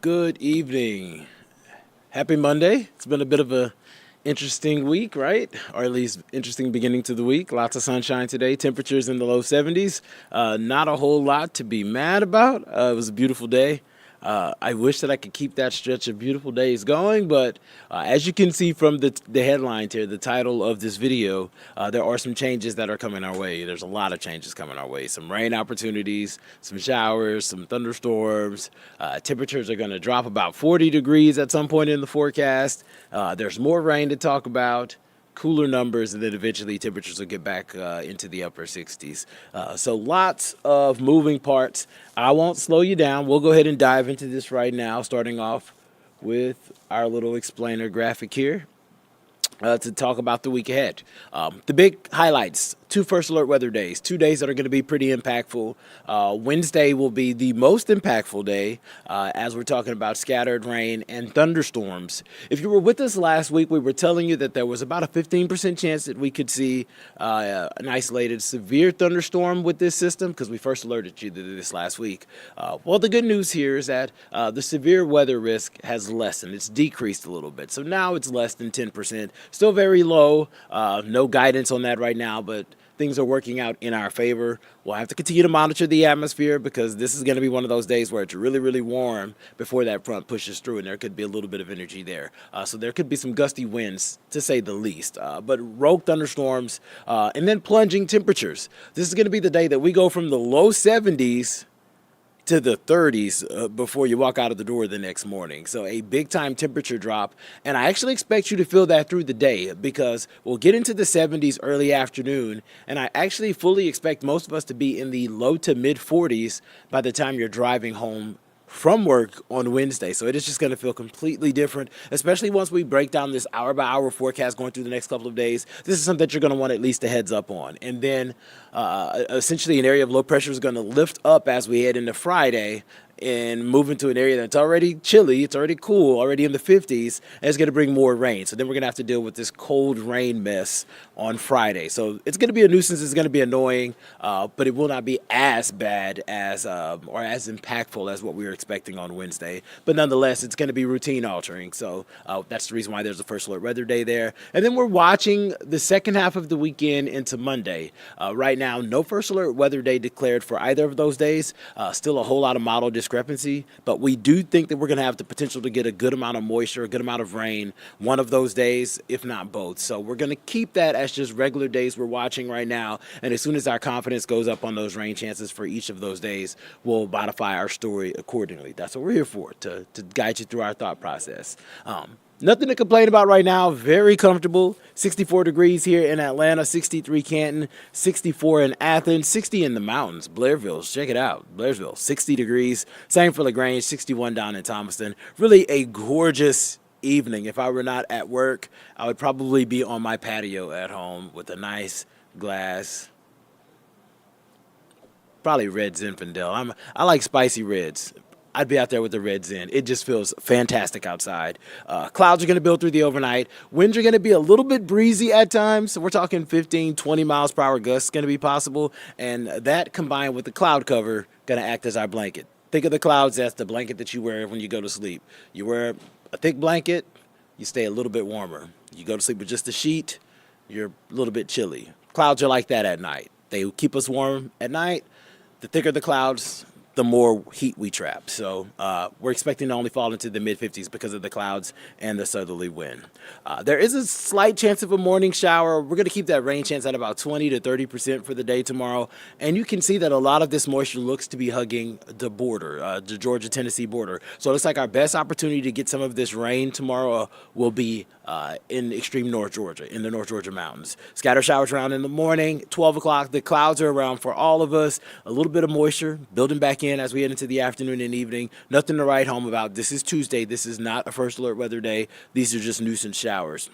Good evening. Happy Monday. It's been a bit of a interesting week, right? Or at least interesting beginning to the week. Lots of sunshine today. Temperatures in the low 70s. Not a whole lot to be mad about. It was a beautiful day. I wish that I could keep that stretch of beautiful days going, but as you can see from the headlines here, the title of this video, there are some changes that are coming our way. There's a lot of changes coming our way. Some rain opportunities, some showers, some thunderstorms. Temperatures are going to drop about 40 degrees at some point in the forecast. There's more rain to talk about, cooler numbers, and then eventually temperatures will get back into the upper 60s. So lots of moving parts. I won't slow you down. We'll go ahead and dive into this right now, starting off with our little explainer graphic here. To talk about the week ahead. The big highlights, two first alert weather days, 2 days that are going to be pretty impactful. Wednesday will be the most impactful day as we're talking about scattered rain and thunderstorms. If you were with us last week, we were telling you that there was about a 15% chance that we could see an isolated severe thunderstorm with this system because we first alerted you to this last week. Well, the good news here is that the severe weather risk has lessened. It's decreased a little bit. So now it's less than 10%. Still very low. No guidance on that right now, but things are working out in our favor. We'll have to continue to monitor the atmosphere because this is going to be one of those days where it's really, really warm before that front pushes through, and there could be a little bit of energy there. So there could be some gusty winds, to say the least. But rogue thunderstorms and then plunging temperatures. This is going to be the day that we go from the low 70s to the 30s before you walk out of the door the next morning. So a big time temperature drop. And I actually expect you to feel that through the day because we'll get into the 70s early afternoon. And I actually fully expect most of us to be in the low to mid 40s by the time you're driving home from work on Wednesday. So it is just going to feel completely different, especially once we break down this hour by hour forecast going through the next couple of days. This is something that you're going to want at least a heads up on. And then essentially an area of low pressure is going to lift up as we head into Friday and move into an area that's already chilly, it's already cool, already in the 50s, and it's going to bring more rain. So then we're going to have to deal with this cold rain mess on Friday. So it's going to be a nuisance, it's going to be annoying, but it will not be as bad as or as impactful as what we were expecting on Wednesday. But nonetheless, it's going to be routine altering. So that's the reason why there's a first alert weather day there. And then we're watching the second half of the weekend into Monday. Right now, no first alert weather day declared for either of those days. Still a whole lot of model discrepancy, but we do think that we're going to have the potential to get a good amount of moisture, a good amount of rain one of those days, if not both. So we're going to keep that as just regular days we're watching right now. And as soon as our confidence goes up on those rain chances for each of those days, we'll modify our story accordingly. That's what we're here for, to guide you through our thought process. Nothing to complain about right now. Very comfortable. 64 degrees here in Atlanta, 63 Canton, 64 in Athens, 60 in the mountains. Blairville, check it out. Blairsville, 60 degrees. Same for LaGrange, 61 down in Thomaston. Really a gorgeous evening. If I were not at work, I would probably be on my patio at home with a nice glass, probably red Zinfandel. I like spicy reds. I'd be out there with the reds in. It just feels fantastic outside. Clouds are going to build through the overnight. Winds are going to be a little bit breezy at times. So we're talking 15, 20 miles per hour gusts going to be possible. And that combined with the cloud cover going to act as our blanket. Think of the clouds as the blanket that you wear when you go to sleep. You wear a thick blanket, you stay a little bit warmer. You go to sleep with just a sheet, you're a little bit chilly. Clouds are like that at night. They keep us warm at night. The thicker the clouds, the more heat we trap. So we're expecting to only fall into the mid-50s because of the clouds and the southerly wind. There is a slight chance of a morning shower. We're going to keep that rain chance at about 20 to 30% for the day tomorrow. And you can see that a lot of this moisture looks to be hugging the border, the Georgia-Tennessee border. So it looks like our best opportunity to get some of this rain tomorrow will be in extreme North Georgia, in the North Georgia mountains. Scatter showers around in the morning, 12 o'clock. The clouds are around for all of us. A little bit of moisture building back in as we head into the afternoon and evening. Nothing to write home about. This is Tuesday. This is not a first alert weather day. These are just nuisance showers.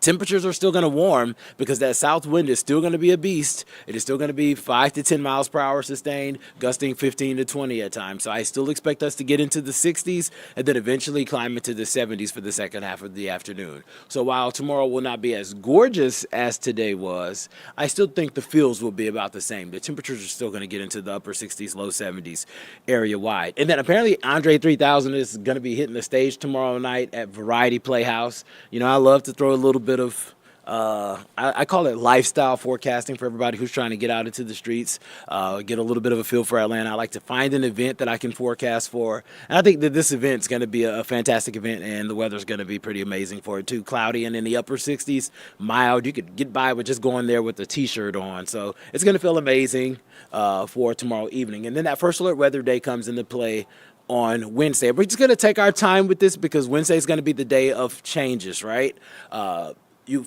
temperatures are still going to warm because that south wind is still going to be a beast. It is still going to be 5 to 10 miles per hour sustained, gusting 15 to 20 at times. So I still expect us to get into the 60s and then eventually climb into the 70s for the second half of the afternoon. So while tomorrow will not be as gorgeous as today was, I still think the feels will be about the same. The temperatures are still going to get into the upper 60s, low 70s area wide. And then apparently Andre 3000 is going to be hitting the stage tomorrow night at Variety Playhouse. You know, I love to throw a little bit of I call it lifestyle forecasting for everybody who's trying to get out into the streets, get a little bit of a feel for Atlanta. I like to find an event that I can forecast for. And I think that this event's going to be a fantastic event, and the weather's going to be pretty amazing for it too. Cloudy and in the upper 60s, mild. You could get by with just going there with a t-shirt on. So it's going to feel amazing for tomorrow evening. And then that first alert weather day comes into play on Wednesday. We're just going to take our time with this because Wednesday is going to be the day of changes, right?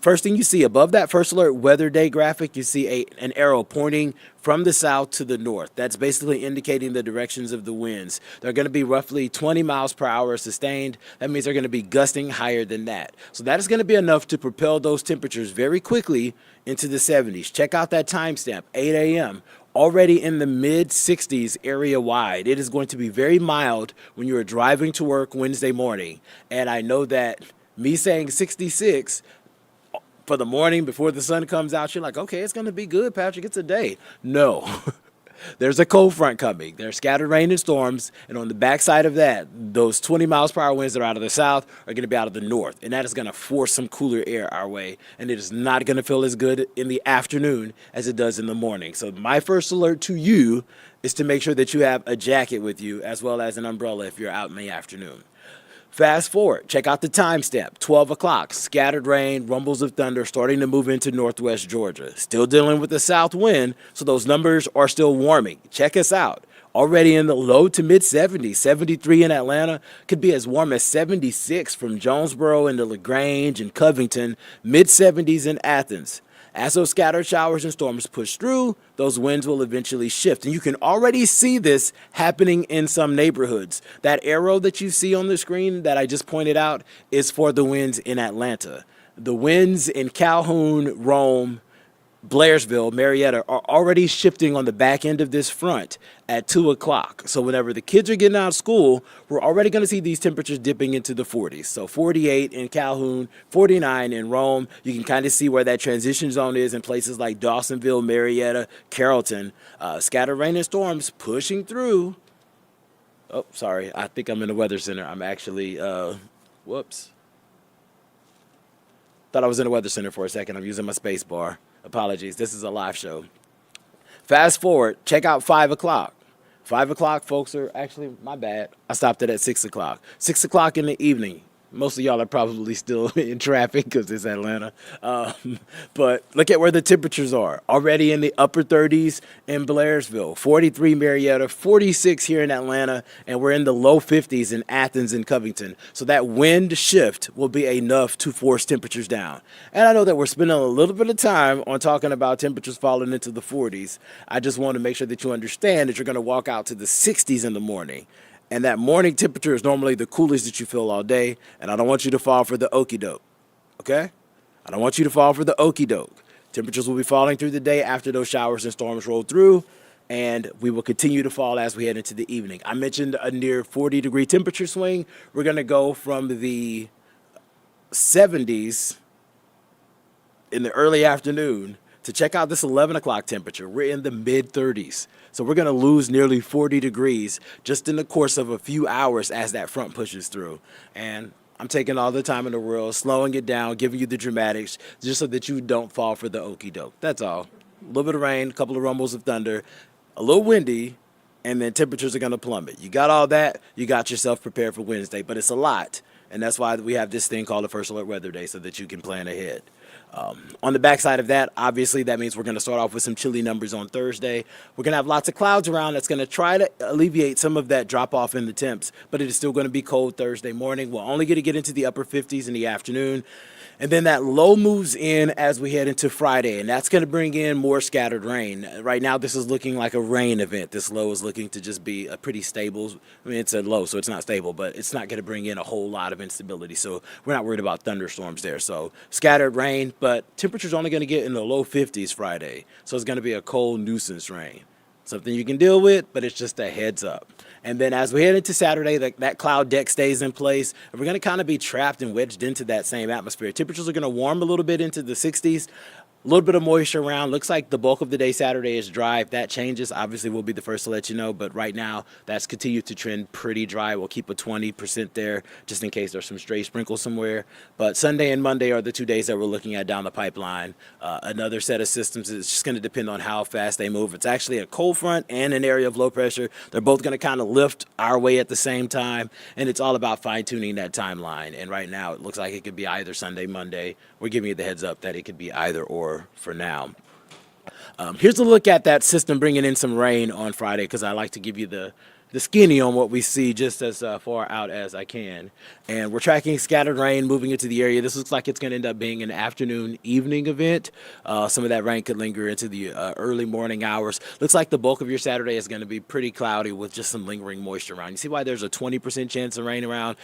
First thing you see above that first alert weather day graphic, you see an arrow pointing from the south to the north. That's basically indicating the directions of the winds. They're going to be roughly 20 miles per hour sustained. That means they're going to be gusting higher than that. So that is going to be enough to propel those temperatures very quickly into the 70s. Check out that timestamp, 8 a.m. Already in the mid-60s area wide. It is going to be very mild when you are driving to work Wednesday morning. And I know that me saying 66 for the morning before the sun comes out, you're like, okay, it's going to be good, Patrick. It's a day. No. There's a cold front coming. There's scattered rain and storms. And on the backside of that, those 20 miles per hour winds that are out of the south are going to be out of the north. And that is going to force some cooler air our way. And it is not going to feel as good in the afternoon as it does in the morning. So my first alert to you is to make sure that you have a jacket with you as well as an umbrella if you're out in the afternoon. Fast forward, check out the timestamp, 12 o'clock, scattered rain, rumbles of thunder starting to move into northwest Georgia. Still dealing with the south wind, so those numbers are still warming. Check us out. Already in the low to mid 70s, 73 in Atlanta, could be as warm as 76 from Jonesboro into LaGrange and Covington, mid 70s in Athens. As those scattered showers and storms push through, those winds will eventually shift. And you can already see this happening in some neighborhoods. That arrow that you see on the screen that I just pointed out is for the winds in Atlanta. The winds in Calhoun, Rome, Blairsville, Marietta are already shifting on the back end of this front at 2 o'clock. So whenever the kids are getting out of school, we're already going to see these temperatures dipping into the 40s. So 48 in Calhoun, 49 in Rome. You can kind of see where that transition zone is in places like Dawsonville, Marietta, Carrollton. Scattered rain and storms pushing through. Oh, sorry. I think I'm in the weather center. I'm actually, whoops. Thought I was in the weather center for a second. I'm using my space bar. Apologies. This is a live show. Fast forward. Check out 5 o'clock. 5 o'clock, folks, are actually, my bad. I stopped it at 6 o'clock. 6 o'clock in the evening. Most of y'all are probably still in traffic because it's Atlanta. But look at where the temperatures are. Already in the upper 30s in Blairsville, 43 Marietta, 46 here in Atlanta, and we're in the low 50s in Athens and Covington. So that wind shift will be enough to force temperatures down. And I know that we're spending a little bit of time on talking about temperatures falling into the 40s. I just want to make sure that you understand that you're going to walk out to the 60s in the morning. And that morning temperature is normally the coolest that you feel all day. And I don't want you to fall for the okie doke. Okay? I don't want you to fall for the okie doke. Temperatures will be falling through the day after those showers and storms roll through. And we will continue to fall as we head into the evening. I mentioned a near 40-degree temperature swing. We're going to go from the 70s in the early afternoon to check out this 11 o'clock temperature. We're in the mid-30s. So we're going to lose nearly 40 degrees just in the course of a few hours as that front pushes through. And I'm taking all the time in the world, slowing it down, giving you the dramatics, just so that you don't fall for the okie doke. That's all. A little bit of rain, a couple of rumbles of thunder, a little windy, and then temperatures are going to plummet. You got all that, you got yourself prepared for Wednesday, but it's a lot. And that's why we have this thing called the First Alert Weather Day so that you can plan ahead. On the backside of that, obviously, that means we're going to start off with some chilly numbers on Thursday. We're going to have lots of clouds around. That's going to try to alleviate some of that drop-off in the temps, but it is still going to be cold Thursday morning. We're only going to get into the upper 50s in the afternoon. And then that low moves in as we head into Friday, and that's going to bring in more scattered rain. Right now, this is looking like a rain event. This low is looking to just be a pretty stable. I mean, it's a low, so it's not stable, but it's not going to bring in a whole lot of instability. So we're not worried about thunderstorms there. So scattered rain, but temperature's only going to get in the low 50s Friday. So it's going to be a cold nuisance rain. Something you can deal with, but it's just a heads up. And then as we head into Saturday, that cloud deck stays in place. And we're going to kind of be trapped and wedged into that same atmosphere. Temperatures are going to warm a little bit into the 60s. A little bit of moisture around. Looks like the bulk of the day Saturday is dry. If that changes, obviously we'll be the first to let you know. But right now, that's continued to trend pretty dry. We'll keep a 20% there just in case there's some stray sprinkles somewhere. But Sunday and Monday are the 2 days that we're looking at down the pipeline. Another set of systems is just going to depend on how fast they move. It's actually a cold front and an area of low pressure. They're both going to kind of lift our way at the same time. And it's all about fine-tuning that timeline. And right now, it looks like it could be either Sunday, Monday. We're giving you the heads up that it could be either or for now. Here's a look at that system bringing in some rain on Friday, because I like to give you the skinny on what we see just as far out as I can. And we're tracking scattered rain moving into the area. This looks like it's going to end up being an afternoon evening event. Some of that rain could linger into the early morning hours. Looks like the bulk of your Saturday is going to be pretty cloudy with just some lingering moisture around. You see why there's a 20% chance of rain around?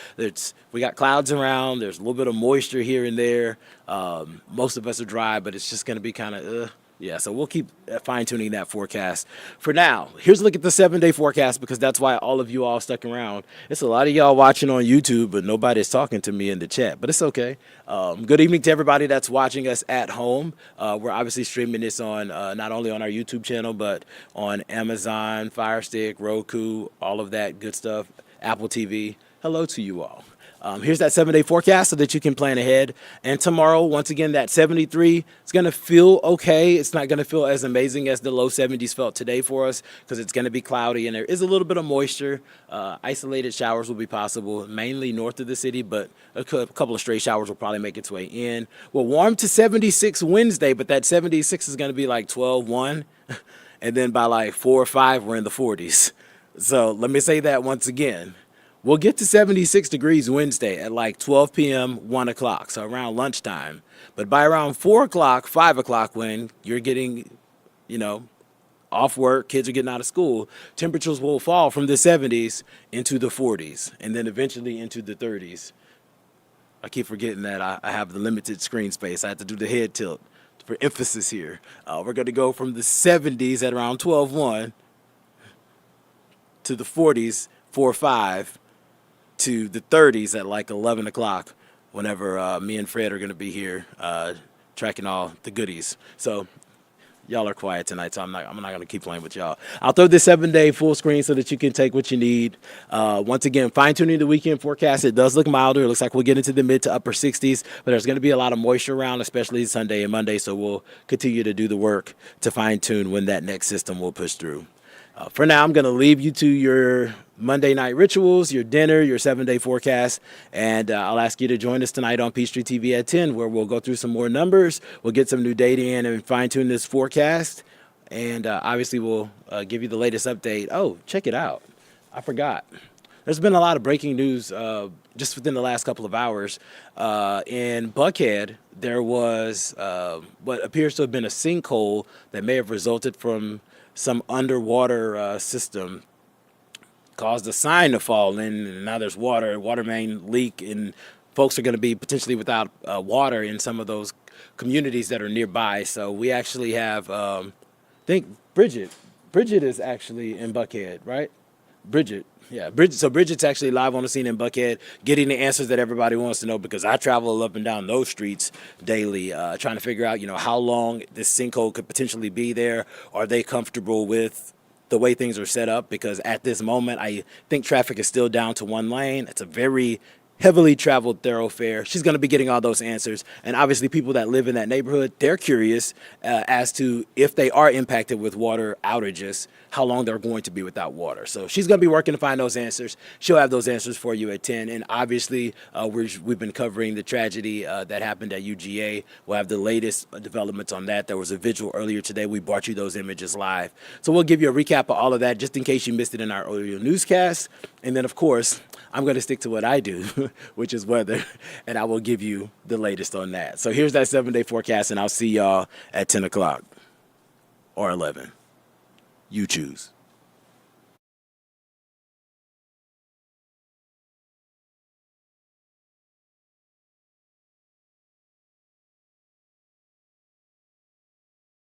We got clouds around. There's a little bit of moisture here and there. Most of us are dry, but it's just going to be kind of yeah, so we'll keep fine-tuning that forecast. For now, here's a look at the 7-day forecast, because that's why all of you all stuck around. It's a lot of y'all watching on YouTube, but nobody's talking to me in the chat, but it's okay. Good evening to everybody that's watching us at home. We're obviously streaming this on not only on our YouTube channel, but on Amazon, Fire Stick, Roku, all of that good stuff, Apple TV. Hello to you all. Here's that 7-day forecast so that you can plan ahead. And tomorrow, once again, that 73 is going to feel okay. It's not going to feel as amazing as the low 70s felt today for us, because it's going to be cloudy and there is a little bit of moisture. Isolated showers will be possible, mainly north of the city, but a couple of stray showers will probably make its way in. We'll warm to 76 Wednesday, but that 76 is going to be like 12-1. And then by like 4 or 5, we're in the 40s. So let me say that once again. We'll get to 76 degrees Wednesday at like 12 p.m., 1 o'clock, so around lunchtime. But by around 4 o'clock, 5 o'clock, when you're getting, off work, kids are getting out of school, temperatures will fall from the 70s into the 40s, and then eventually into the 30s. I keep forgetting that I have the limited screen space. I have to do the head tilt for emphasis here. We're going to go from the 70s at around 12-1 to the 40s, 4-5, to the 30s at like 11 o'clock, whenever me and Fred are going to be here tracking all the goodies. So y'all are quiet tonight, so I'm not going to keep playing with y'all. I'll throw this 7-day full screen so that you can take what you need. Once again, fine-tuning the weekend forecast. It does look milder. It looks like we'll get into the mid to upper 60s, but there's going to be a lot of moisture around, especially Sunday and Monday, so we'll continue to do the work to fine-tune when that next system will push through. For now, I'm going to leave you to your Monday night rituals, your dinner, your 7-day forecast, and I'll ask you to join us tonight on Peachtree TV at 10, where we'll go through some more numbers, we'll get some new data in and fine-tune this forecast, and obviously we'll give you the latest update. Oh, check it out. I forgot. There's been a lot of breaking news just within the last couple of hours. In Buckhead, there was what appears to have been a sinkhole that may have resulted from some underwater system, caused a sign to fall in, and now there's water main leak, and folks are going to be potentially without water in some of those communities that are nearby. So we actually have, I think Bridget is actually in Buckhead, right? Bridget. So Bridget's actually live on the scene in Buckhead, getting the answers that everybody wants to know, because I travel up and down those streets daily, trying to figure out, how long this sinkhole could potentially be there. Are they comfortable with the way things are set up? Because at this moment, I think traffic is still down to 1 lane. It's a very heavily traveled thoroughfare. She's going to be getting all those answers. And obviously people that live in that neighborhood, they're curious as to if they are impacted with water outages, how long they're going to be without water. So she's going to be working to find those answers. She'll have those answers for you at 10. And obviously we've been covering the tragedy that happened at UGA. We'll have the latest developments on that. There was a vigil earlier today. We brought you those images live. So we'll give you a recap of all of that just in case you missed it in our earlier newscast. And then, of course, I'm going to stick to what I do, which is weather, and I will give you the latest on that. So here's that 7-day forecast, and I'll see y'all at 10 o'clock or 11. You choose.